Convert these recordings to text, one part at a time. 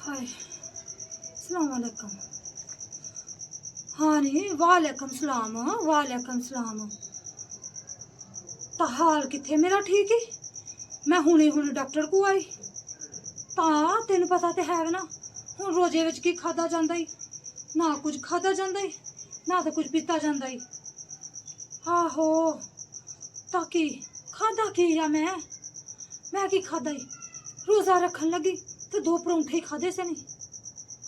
हाय सलाम वालेकुम। हाँ नी वालेकुम सलाम वालेकुम सलाम। ता हाल किथे मेरा ठीक ही। मैं हुणे हुणे डॉक्टर को आई ता तेन पता तो है ना हुण रोजे विच की खादा जांदा ही ना कुछ खादा जांदा ही ना तो कुछ पीता जांदा ही। आहो ताकि खादा की या मैं की खादा ही रोज़ा रखन लगी तो 2 परौंठे ही खादे से नहीं।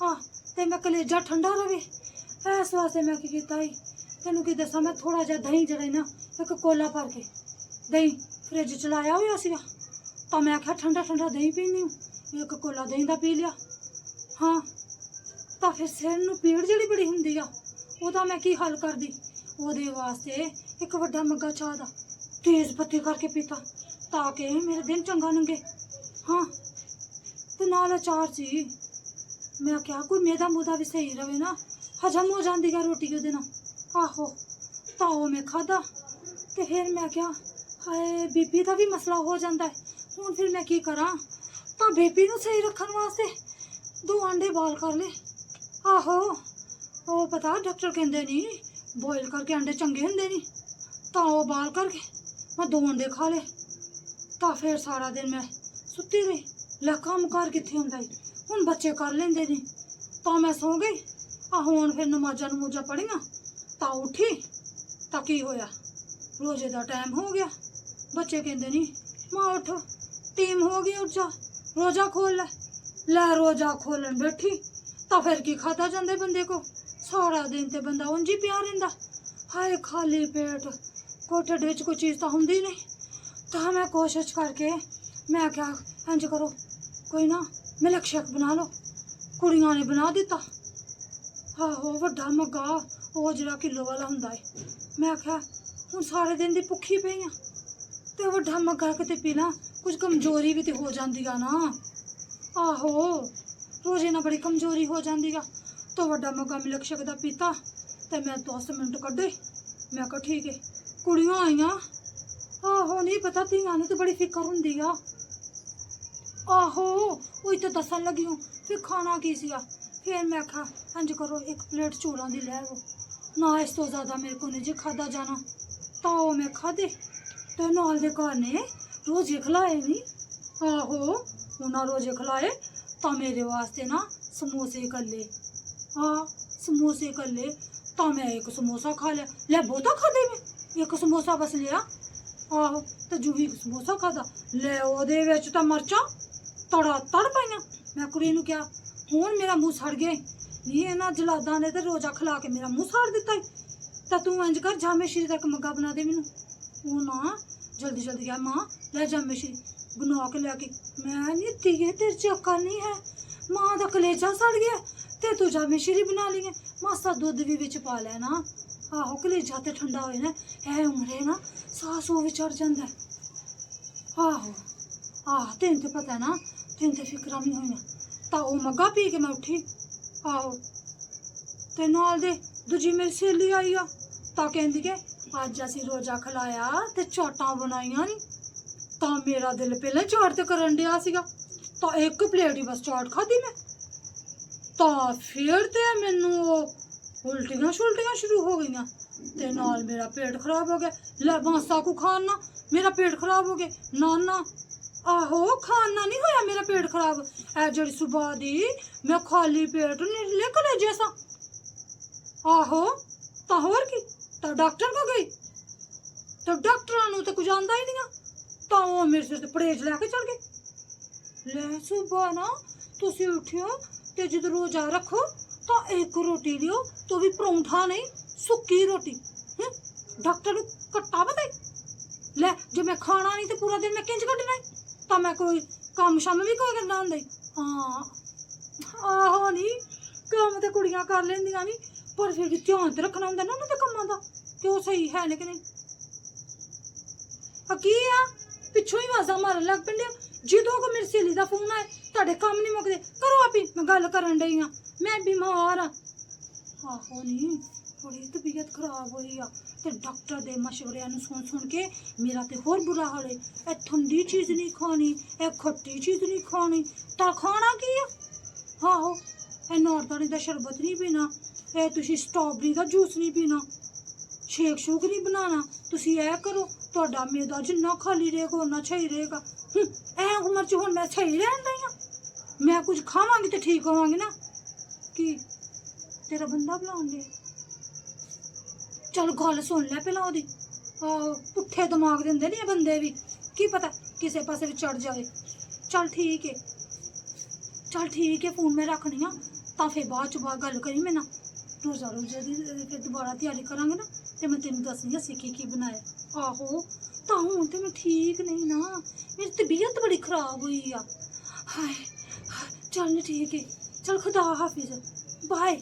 हाँ ते मैं कलेजा ठंडा रवे इस वास्ते मैं की कीता ही तेनू की दसा मैं थोड़ा जिहा दही जड़ा ना एक कोला भर के दही फ्रिज च लाया होया सीगा तो मैं आख्या ठंडा ठंडा दही पीनी हूँ एक कोला दही दा पी लिया। हाँ तो फिर सिर नूं पीड़ जिहड़ी बड़ी हुंदी आ ओहदा मैं की हल करदी ओहदे वास्ते एक वड्डा मग्गा चाह दा तेज़ पत्ती करके पीता ताकि मेरा दिन चंगा लंघे। हाँ तो नाल अचार सी मैं क्या कोई मैदा मूदा भी सही रवे ना हजम हो जाती है रोटी ओहदे नाल। आहो तो वो मैं खादा तो फिर मैं क्या हाय बीपी का भी मसला हो जाता है हूँ फिर मैं की करा तो बीपी नूं सही रखने वास्ते 2 अंडे बॉयल कर ले। आहो वो पता डॉक्टर कहते नहीं बॉयल करके अंडे चंगे होंगे नहीं तो वो बॉयल करके मैं 2 अंडे खा ले तो फिर सारा दिन मैं सुती रही लै कम घर कितने होंदा ही हुण बच्चे कर लेंदे ने तो मैं सो गई। हुण फिर नमाजा नमूजा पढ़ियां तो उठी तो की होया रोजे का टाइम हो गया बच्चे कहते नहीं मां उठ टीम हो गई उठ जा रोजा खोल लै रोजा खोलन बैठी तो फिर की खाता जांदे बंदे को सारा दिन तो बंदा उंज ही पिया रहिंदा। हाय खाली पेट कोई ढिड विच कोई चीज़ तो हुंदी नहीं तो मैं कोशिश करके मैं क्या इंज करो कोई ना मिल्क शेक बना लो कुड़ियां ने बना दिता। आहो वड्डा मग्गा वो जिहड़ा किलो वाला हुंदा है मैं आख्या हुण सारे दिन दी भुखी पई आ ते वड्डा मग्गा किते पी ला कुछ कमजोरी भी तो हो जाती है ना। आहो रोजे ना बड़ी कमजोरी हो जाती है तो वड्डा मग्गा मिल्क शेक दा पीता ते मैं 10 मिनट कड्ढे मैं कहा ठीक है कुड़ियां आईयां आहो नहीं पता धियां नूं ते बड़ी फिकर हुंदी आ। आहो वही तो दसन लगी हूँ फिर खाना की सीगा फिर मैं आखा इंज करो 1 प्लेट चौलों की लै वो ना इस तो ज़्यादा मेरे को नहीं जी खादा जाना तो मैं खादे तो नाल दे घर ने रोजे खिलाए नहीं। आहो उन्हें रोजे खिलाए तो मेरे वास्ते ना समोसे कर ले। हाँ समोसे कर ले तो मैं 1 समोसा खा लिया लै बहुता खादे में 1 समोसा बस लिया। आहो तो जू भी समोसा खादा लै ओहदे विच तां मर्चां तड़ा तड़ पाइयां। मैं कुड़ी नूं क्या हुण मेरा मूँह सड़ गया नहीं इन्हां जलादां ने तो रोजा खिला के मेरा मूँह साड़ दिता तो तू इंज कर जामे श्री दा इक मग्गा बना दे मैनूं। वो ना जल्दी जल्दी क्या मां लै जामे श्री बना के लैके मैं नहीं धीए तेरे च अकल नहीं है मां दा कलेजा सड़ गया ते तू जामे श्री बना ली है मासा दुद्ध भी विच पा लैना। आहो कलेजा ते ठंडा होए ना है उमरे ना साह सूह भी चढ़ जांदा। आहो तेन तो पता है ना तेन तो फिक्रा नहीं हुई तो वह मग्गा पी के मैं उठी। आहो ते नाल दे दूजी मेरी सहेली आई आ तो कहती के अज असी रोजा खिलाया ते चाटां बनाइया नी तो मेरा दिल पहले चाट तो करन दिया सीगा तो 1 प्लेट ही बस चाट खाधी मैं तो फिर तो मैनू उल्टियां शुल्टियां शुरू हो गई ते नाल मेरा पेट खराब हो गया लै मासा को खाना मेरा पेट खराब हो गया ना ना। आहो खाना नहीं होया मेरा पेट खराब है जड़ी सुबह दी मैं खाली पेट निकले कलेजे सा। आहो तो होर की तो डॉक्टर को गई तो डॉक्टरां नूं तो कुछ आंदा ही नहीं तो वो मेरे सिर ते पड़ेज लैके चल गए। ले सुबह ना तुसी उठियो ते जदों रोजा रखो तो 1 रोटी लियो तो भी परौंठा नहीं सुक्की रोटी। डॉक्टर नूं कट्टा पता ही लै जो मैं खाना नहीं तो पूरा दिन मैं किंज कड्ढना तो मैं कोई कम शम भी कोई करना होंदा। हाँ आहो नी कम तो कुड़ियां कर लेंदियां नी पर फिर भी ध्यान तो रखना होंदा ना उन्हां दे कम्मां दा कि ओह सही है ने कि नहीं। की आ पिछों ही आवाज़ां मारन लग पैंदे जदों को मेरी सहेली दा फोन आए तुहाडे कम्म नहीं मुकदे करो आपी मैं गल करन डई आं मैं बीमार हाँ। आहो नी बड़ी तबीयत खराब हुई आ ते डॉक्टर दे मशवरे सुन के मेरा तो होर बुरा हाल है। ए ठंडी चीज़ नहीं खानी ए खट्टी चीज़ नहीं खानी तो खाना की है ਆਹੋ ਇਹ ਨਾਰਦਾਨੇ ਦਾ ਸ਼ਰਬਤ ਨਹੀਂ ਪੀਣਾ, ਇਹ ਤੁਸੀਂ ਸਟ੍ਰਾਬੇਰੀ ਦਾ ਜੂਸ ਨਹੀਂ ਪੀਣਾ, ਸ਼ੇਕ ਸ਼ੂਕ ਨਹੀਂ ਬਣਾਉਣਾ, ਤੁਸੀਂ ਇਹ ਕਰੋ, ਤੁਹਾਡਾ ਮੈਦਾ ਜਿੰਨਾ ਖਾਲੀ ਰਹੇਗਾ ਓਨਾ ਸਹੀ ਰਹੇਗਾ। ਇਹ ਉਮਰ 'ਚ ਹੁਣ ਮੈਂ ਸਹੀ ਰਹਿਣ ਡਈ ਹਾਂ? ਮੈਂ ਕੁਝ ਖਾਵਾਂਗੀ ਤੇ ਠੀਕ ਹੋਵਾਂਗੀ ਨਾ। ਕੀ ਤੇਰਾ ਬੰਦਾ ਬੁਲਾਉਣ ਦੇ? ਚੱਲ ਗੱਲ ਸੁਣ ਲੈ ਪਹਿਲਾਂ ਉਹਦੀ। ਪੁੱਠੇ ਦਿਮਾਗ ਦਿੰਦੇ ਨਹੀਂ ਇਹ ਬੰਦੇ ਵੀ, ਕੀ ਪਤਾ ਕਿਸੇ ਪਾਸੇ ਵੀ ਚੜ ਜਾਵੇ। ਚੱਲ ਠੀਕ ਹੈ ਫੋਨ ਮੈਂ ਰੱਖਣੀ ਆ, ਤਾਂ ਫਿਰ ਬਾਅਦ 'ਚ ਗੱਲ ਕਰੀ ਮੇਰੇ ਨਾਲ। ਰੋਜ਼ਾ ਦੀ ਫਿਰ ਦੁਬਾਰਾ ਤਿਆਰੀ ਕਰਾਂਗੇ ਨਾ, ਤੇ ਮੈਂ ਤੈਨੂੰ ਦੱਸਣੀ ਅਸੀਂ ਕੀ ਬਣਾਇਆ। ਆਹੋ ਤਾਂ ਹੁਣ ਤੇ ਮੈਂ ਠੀਕ ਨਹੀਂ ਨਾ, ਮੇਰੀ ਤਬੀਅਤ ਬੜੀ ਖਰਾਬ ਹੋਈ ਆ। ਹਾਏ ਚੱਲ ਠੀਕ ਹੈ, ਚੱਲ ਖੁਦਾ ਹਾਫਿਜ਼, ਬਾਏ।